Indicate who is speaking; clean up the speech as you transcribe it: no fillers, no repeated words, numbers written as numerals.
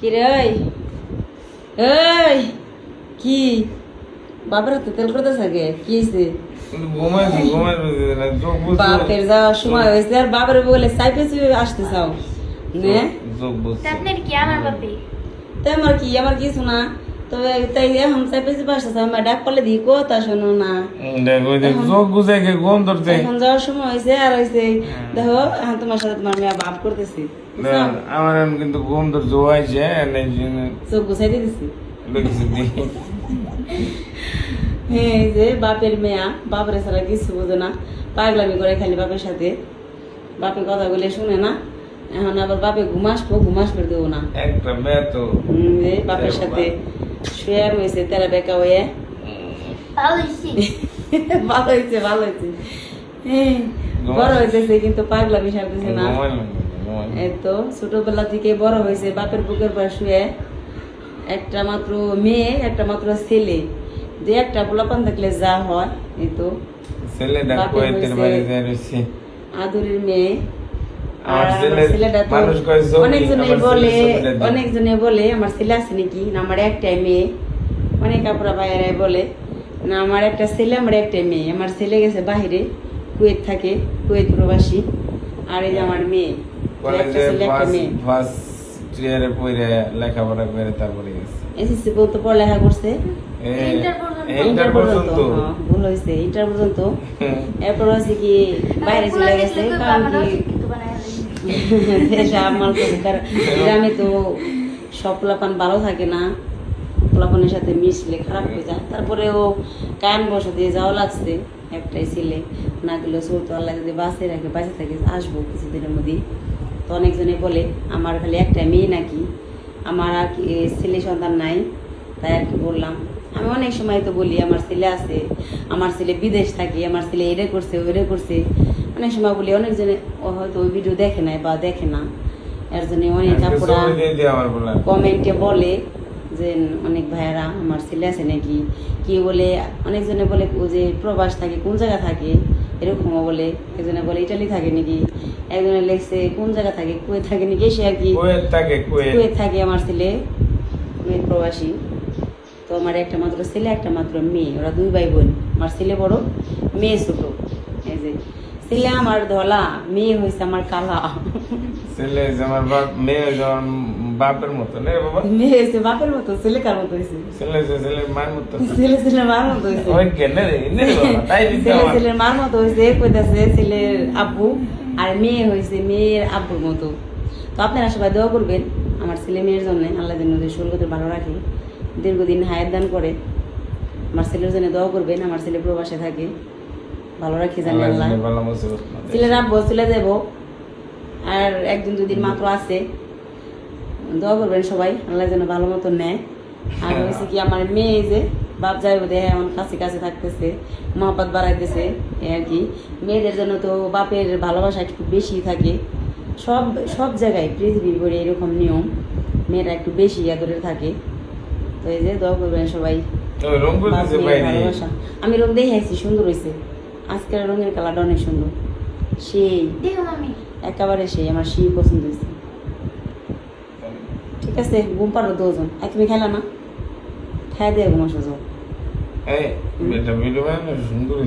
Speaker 1: কি রে ওই এই কি বাবার হাতে তেল করতে থাকে কি হয়েছে বাপের যাওয়ার সময় হয়েছে আর বাবার বলে চাইপে চুপে আসতে চাও নে
Speaker 2: আপনার কি আমার বাপে
Speaker 1: তাই আমার কিছু না তবে তাই এখন চাইপে চুপে আসতে চাও আমার ডাক পালে দি কথা শোনো না এখন যাওয়ার সময় হয়েছে আর হয়েছে দেখো এখন তোমার সাথে তোমার মেয়ে ভাব করতেছি
Speaker 3: আমার কিন্তু ঘুম তো জোয়াইছে
Speaker 1: চোখ গুছাই দিতেছি হ্যাঁ এই যে বাপের মেয়া বাপের ছাড়া কিছু বোঝে না পাগলামি করে খালি বাপের সাথে বাপের কথা বলে শুনে না এখন আবার বাপে ঘুমাসবো দেবো না
Speaker 3: একটা মেয়ে তো
Speaker 1: বাপের সাথে শুয়ে রয়েছে তেরা বেকা হয়ে ভালো হয়েছে হ্যাঁ বড় হয়েছে কিন্তু পাগলামি সারতেছে না এই তো ছোটবেলা থেকে বড় হয়েছে বাপের বুকের পর শুয়ে একটা মাত্র মেয়ে একটা মাত্র ছেলে যে একটা পোলাপান থাকলে যা হয় এই তো আদরের মেয়ে আর ছেলেটা তো অনেকজনে বলে আমার ছেলে আছে নাকি না আমার একটাই মেয়ে অনেক আপুরা ভাইয়ারাই বলে না আমার একটা ছেলে আমার একটাই মেয়ে আমার ছেলে গেছে বাহিরে কুয়েত থাকে কুয়েত প্রবাসী আর এই যে আমার মেয়ে একটা ছেলে একটা মেয়ে
Speaker 3: লেখাপড়া করে তারপরে
Speaker 1: এসএসসি পর্যন্ত পড়ালেখা করছে ইন্টার পর্যন্ত ভুল হয়েছে ইন্টার পর্যন্ত এরপর হচ্ছে কি বাইরে চলে গেছে কারণ কি গ্রামে তো সব পোলাপান ভালো থাকে না পোলাপানের সাথে মিশলে খারাপ হয়ে যায় তারপরে ও কান বসা দিয়ে যাওয়া লাগছে একটাই ছেলে না গেলে চলতো আল্লাহ যদি বাঁচে রাখে বাঁচে থাকে আসবো কিছুদিনের মধ্যেই তো অনেকজনে বলে আমার খালি একটা মেয়ে নাকি আমার আর কি ছেলে সন্তান নাই তাই আর কি বললাম আমি অনেক সময় তো বলি আমার ছেলে আছে আমার ছেলে বিদেশ থাকে আমার ছেলে এরে করছে ওরে করছে অনেক সময় বলি অনেকজনে ও হয়তো ওই ভিডিও দেখে নাই বা দেখে না এর জন্য অনেক আপুরা কমেন্টে বলে যে অনেক ভাইয়ারা আমার ছেলে আছে নাকি কি বলে অনেকজনে বলে ও যে প্রবাস থাকে কোন জায়গা থাকে এরকমও বলে একজনে বলে ইটালি থাকে নাকি একজনে লেখছে কোন জায়গা থাকে কুয়েত থাকে নাকি সে আর কি কুয়েত থাকে আমার ছেলে কুয়েত প্রবাসী তো আমার একটা মাত্র ছেলে একটা মাত্র মেয়ে ওরা দুই ভাই বোন আমার ছেলে বড় মেয়ে ছোট এই যে ছেলে আমার ধলা মেয়ে হয়েছে আমার কালা
Speaker 3: ছেলে আমার মেয়ে বাপের মতো না বাবা
Speaker 1: মেয়ে হয়েছে বাপের মতো ছেলে কার মতো হয়েছে
Speaker 3: ছেলে মায়ের মতো
Speaker 1: ছেলে মার মতো হয়েছে
Speaker 3: ওই কেন রে তাই
Speaker 1: ছেলের মার মতো হয়েছে কইতাছে ছেলের আব্বু আর মেয়ে হয়েছে মেয়ের আব্বুর মতো তো আপনারা সবাই দোয়া করবেন আমার ছেলে মেয়ের জন্য আল্লাহ যেন ওদের শরীর ভালো রাখে দীর্ঘদিন হায়াত দান করে আমার ছেলের জন্য দোয়া করবেন আমার ছেলে প্রবাসে থাকে ভালো রাখি জানি আল্লাহ ছেলের আব্বু চলে যাব আর একদিন দুদিন মাত্র আছে দোয়া করবেন সবাই আল্লাহ যেন ভালো মতো নেয় আর হয়েছে কি আমার মেয়ে যে বাপ যাই বোধ এমন কাছে থাকতেছে মহাপাত বাড়াইতেছে আর কি মেয়েদের জন্য তো বাপের ভালোবাসা একটু বেশি থাকে সব জায়গায় পৃথিবীর ভরে এরকম নিয়ম মেয়েরা একটু বেশি আদরে থাকে তো এই যে দোয়া করবেন সবাই ভালোবাসা আমি রং দেখে আসছি সুন্দর হয়েছে আজকের রঙের কালারটা অনেক সুন্দর সেই একেবারে সেই আমার সেই পছন্দ হয়েছে ঠিক আছে ঘুম পারো দুজন তুমি খেলা না খাই দিয়ে ঘুমাসো যাও
Speaker 3: সুন্দর